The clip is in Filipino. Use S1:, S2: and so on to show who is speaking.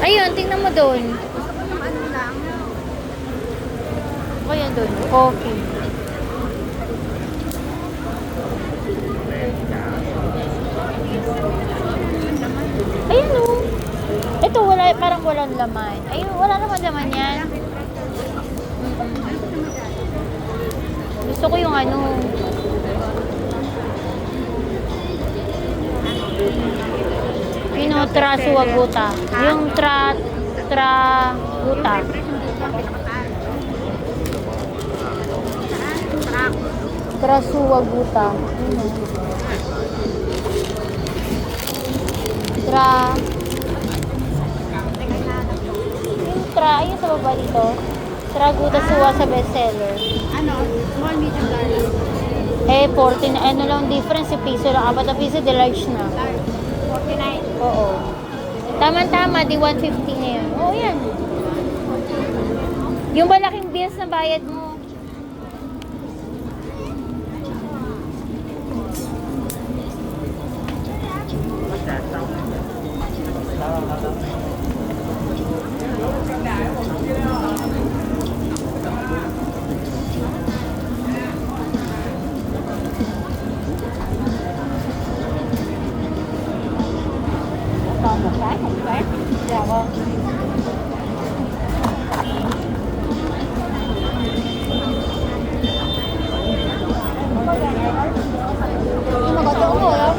S1: Ayun, tingnan mo doon. Ayun doon, coffee. Ayun o. Ito, wala, parang walang laman. Ayun, wala naman laman yan. Gusto ko yung ano. Yung trasuwaguta. Yung traguta. Trasuwaguta. Ayun sa baba dito. Traguta suwa sa bestseller.
S2: Ano? Small, medium, large.
S1: 14, ano lang difference, piso lang. Apat na piso, de large na.
S2: Large. 49.
S1: Oo. Tama-tama, di 150 na yun. Oo, yan. Yung malaking bills na bayad mo.
S2: Còn một cái không bán.
S1: Dạ vâng. Nhưng mà có chỗ ngồi không?